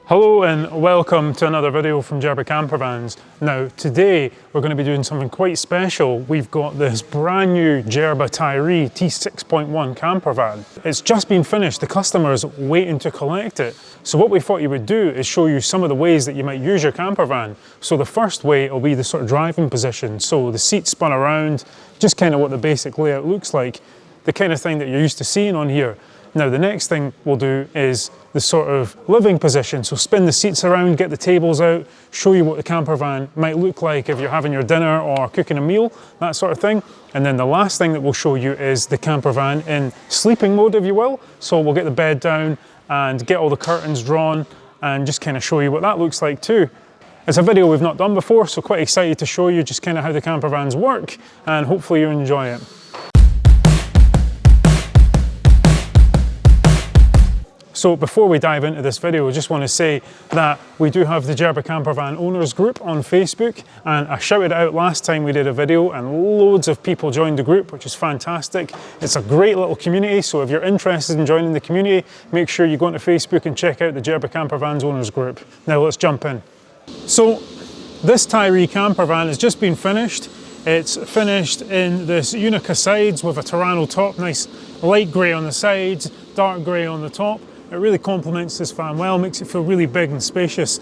Hello and welcome to another video from Jerba Campervans. Now today we're going to be doing something quite special. We've got this brand new Jerba Tyree T6.1 campervan. It's just been finished, the customer's waiting to collect it. So what we thought you would do is show you some of the ways that you might use your campervan. So the first way will be the sort of driving position. So the seats spun around, just kind of what the basic layout looks like, the kind of thing that you're used to seeing on here. Now the next thing we'll do is the sort of living position. So spin the seats around, get the tables out, show you what the campervan might look like if you're having your dinner or cooking a meal, that sort of thing. And then the last thing that we'll show you is the campervan in sleeping mode, if you will. So we'll get the bed down and get all the curtains drawn and just kind of show you what that looks like too. It's a video we've not done before, so quite excited to show you just kind of how the campervans work, and hopefully you enjoy it. So before we dive into this video, I just want to say that we do have the Jerba Campervan Owners Group on Facebook, and I shouted it out last time we did a video and loads of people joined the group, which is fantastic. It's a great little community, so if you're interested in joining the community, make sure you go onto Facebook and check out the Jerba Campervans Owners Group. Now let's jump in. So this Tyree campervan has just been finished. It's finished in this Unica sides with a Toronto top, nice light grey on the sides, dark grey on the top. It really complements this van well, makes it feel really big and spacious.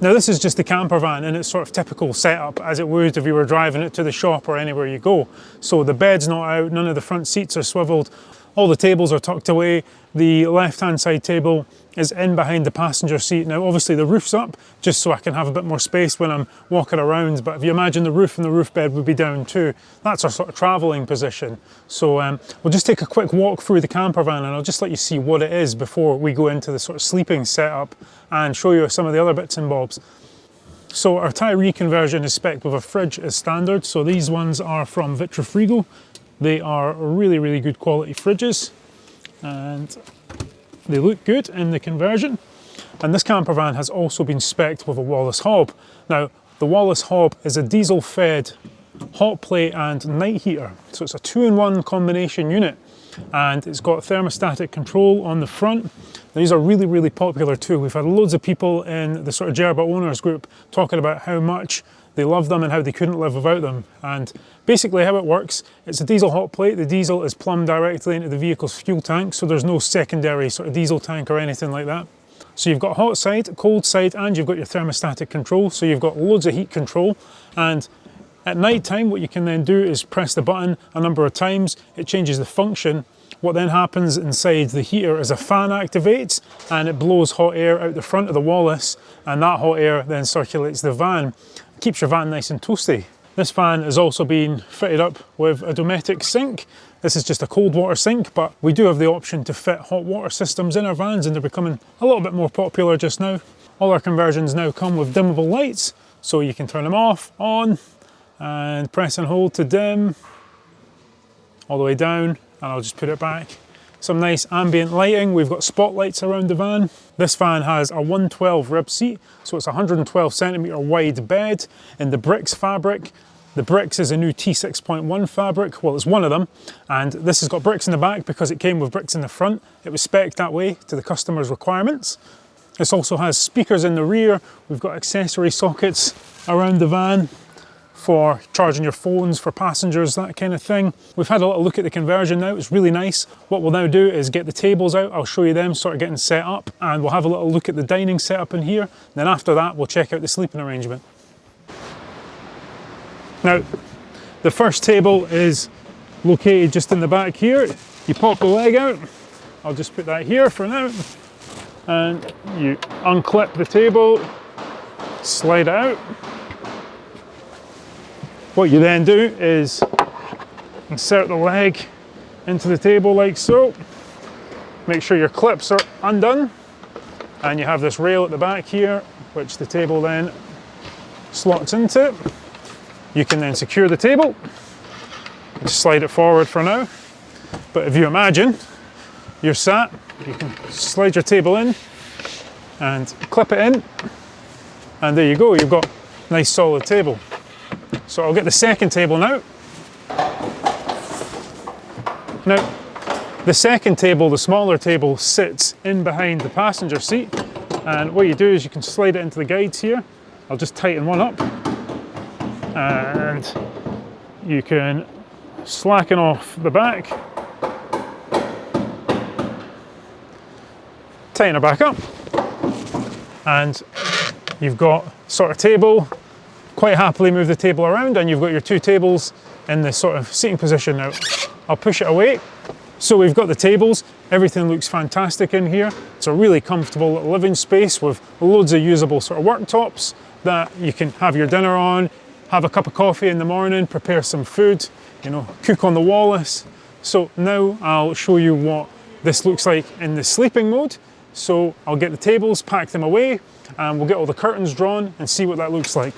Now this is just the campervan in its sort of typical setup as it would if you were driving it to the shop or anywhere you go. So the bed's not out, none of the front seats are swiveled, all the tables are tucked away. The left-hand side table is in behind the passenger seat. Now obviously the roof's up just so I can have a bit more space when I'm walking around, but if you imagine the roof and the roof bed would be down too. That's our sort of travelling position. So we'll just take a quick walk through the campervan and I'll just let you see what it is before we go into the sort of sleeping setup and show you some of the other bits and bobs. So our Tyree conversion is spec'd with a fridge as standard. So these ones are from Ventile. They are really, really good quality fridges and they look good in the conversion. And this campervan has also been spec'd with a Wallace hob. Now, the Wallace hob is a diesel fed hot plate and night heater. So it's a 2-in-1 combination unit and it's got thermostatic control on the front. These are really, really popular too. We've had loads of people in the sort of Jerba owners group talking about how much they love them and how they couldn't live without them. And basically how it works, it's a diesel hot plate. The diesel is plumbed directly into the vehicle's fuel tank, so there's no secondary sort of diesel tank or anything like that. So you've got hot side, cold side, and you've got your thermostatic control. So you've got loads of heat control. And at night time, what you can then do is press the button a number of times. It changes the function. What then happens inside the heater is a fan activates and it blows hot air out the front of the Wallace, and that hot air then circulates the van. It keeps your van nice and toasty. This van has also been fitted up with a Dometic sink. This is just a cold water sink, but we do have the option to fit hot water systems in our vans, and they're becoming a little bit more popular just now. All our conversions now come with dimmable lights, so you can turn them off, on, and press and hold to dim, all the way down, and I'll just put it back. Some nice ambient lighting. We've got spotlights around the van. This van has a 112 rib seat, so it's a 112 centimetre wide bed in the bricks fabric. The bricks is a new T6.1 fabric. Well, it's one of them, and this has got bricks in the back because it came with bricks in the front. It was spec'd that way to the customer's requirements. This also has speakers in the rear. We've got accessory sockets around the van for charging your phones for passengers, that kind of thing. We've had a little look at the conversion now, it's really nice. What we'll now do is get the tables out, I'll show you them sort of getting set up, and we'll have a little look at the dining setup in here. Then after that, we'll check out the sleeping arrangement. Now, the first table is located just in the back here. You pop the leg out, I'll just put that here for now, and you unclip the table, slide it out. What you then do is insert the leg into the table like so. Make sure your clips are undone, and you have this rail at the back here, which the table then slots into. You can then secure the table. Just slide it forward for now. But if you imagine you're sat, you can slide your table in and clip it in, and there you go, you've got a nice solid table. So I'll get the second table now. Now, the second table, the smaller table, sits in behind the passenger seat. And what you do is you can slide it into the guides here. I'll just tighten one up, and you can slacken off the back, tighten it back up, and you've got sort of table. Quite happily move the table around, and you've got your two tables in this sort of seating position. Now I'll push it away. So we've got the tables, everything looks fantastic in here. It's a really comfortable little living space with loads of usable sort of worktops that you can have your dinner on, have a cup of coffee in the morning, prepare some food, you know, cook on the Wallace. So now I'll show you what this looks like in the sleeping mode. So I'll get the tables, pack them away, and we'll get all the curtains drawn and see what that looks like.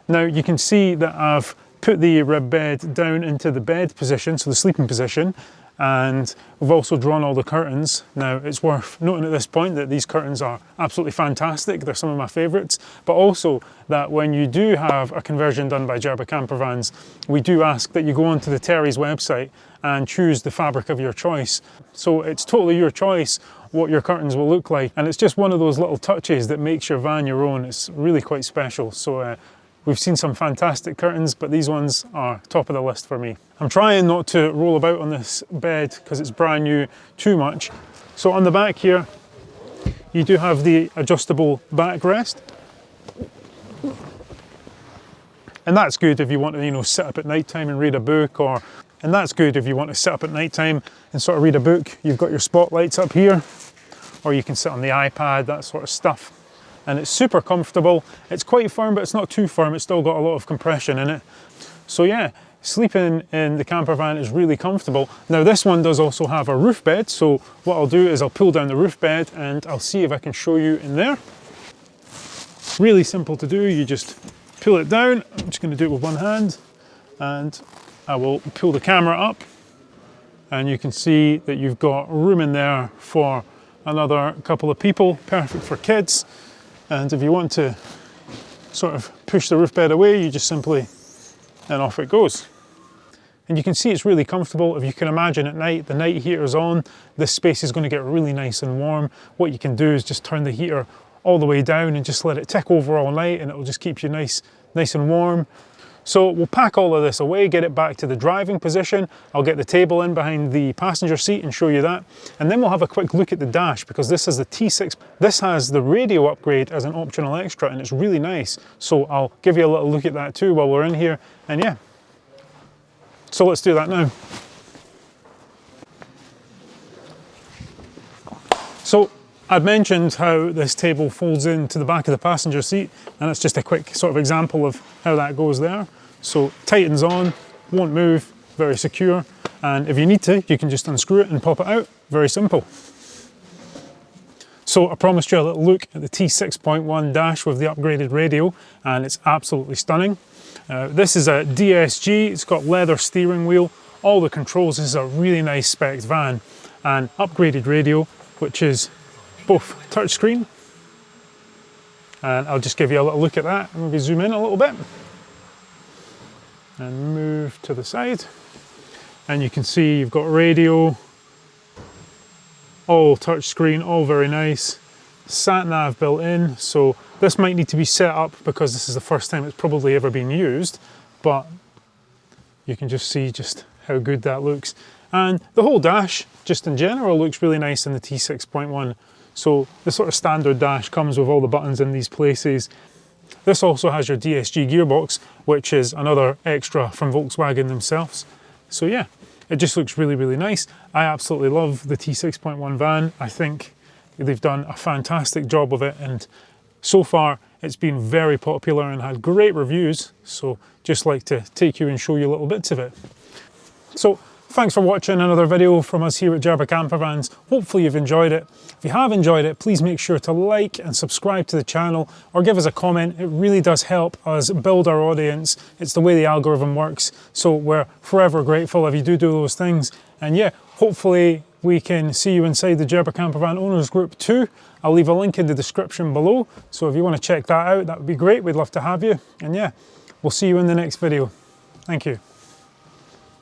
Now you can see that I've put the rib bed down into the bed position, so the sleeping position, and we've also drawn all the curtains. Now it's worth noting at this point that these curtains are absolutely fantastic. They're some of my favourites, but also that when you do have a conversion done by Jerba Campervans, we do ask that you go onto the Terry's website and choose the fabric of your choice. So it's totally your choice what your curtains will look like, and it's just one of those little touches that makes your van your own. It's really quite special. So we've seen some fantastic curtains, but these ones are top of the list for me. I'm trying not to roll about on this bed because it's brand new too much. So on the back here, you do have the adjustable backrest. And that's good if you want to, you know, sit up at night time and read a book, and that's good if you want to sit up at night time and sort of read a book. You've got your spotlights up here, or you can sit on the iPad, that sort of stuff. And it's super comfortable. It's quite firm, but it's not too firm. It's still got a lot of compression in it. So yeah, sleeping in the camper van is really comfortable. Now this one does also have a roof bed. So what I'll do is I'll pull down the roof bed and I'll see if I can show you in there. Really simple to do. You just pull it down. I'm just going to do it with one hand, and I will pull the camera up, and you can see that you've got room in there for another couple of people. Perfect for kids. And if you want to sort of push the roof bed away, you just simply, and off it goes. And you can see it's really comfortable. If you can imagine at night, the night heater's on, this space is going to get really nice and warm. What you can do is just turn the heater all the way down and just let it tick over all night, and it'll just keep you nice and warm. So we'll pack all of this away, get it back to the driving position. I'll get the table in behind the passenger seat and show you that. And then we'll have a quick look at the dash, because this is the T6. This has the radio upgrade as an optional extra, and it's really nice. So I'll give you a little look at that too while we're in here. And yeah, so let's do that now. So I'd mentioned how this table folds into the back of the passenger seat, and it's just a quick sort of example of how that goes there. So tightens on, won't move, very secure, and if you need to, you can just unscrew it and pop it out. Very simple. So I promised you a little look at the T6.1 dash with the upgraded radio, and it's absolutely stunning. This is a DSG, it's got leather steering wheel, all the controls. This is a really nice spec van, and upgraded radio, which is both touchscreen, and I'll just give you a little look at that. Maybe zoom in a little bit and move to the side, and you can see you've got radio, all touchscreen, all very nice. Sat nav built in, so this might need to be set up because this is the first time it's probably ever been used, but you can just see just how good that looks. And the whole dash, just in general, looks really nice in the T6.1. So the sort of standard dash comes with all the buttons in these places. This also has your DSG gearbox, which is another extra from Volkswagen themselves. So yeah, it just looks really, really nice. I absolutely love the T6.1 van. I think they've done a fantastic job of it, and so far it's been very popular and had great reviews. So just like to take you and show you little bits of it. So thanks for watching another video from us here at Jerba Campervans. Hopefully you've enjoyed it. If you have enjoyed it, please make sure to like and subscribe to the channel or give us a comment. It really does help us build our audience. It's the way the algorithm works. So we're forever grateful if you do those things. And yeah, hopefully we can see you inside the Jerba Campervan Owners Group too. I'll leave a link in the description below. So if you want to check that out, that would be great. We'd love to have you. And yeah, we'll see you in the next video. Thank you.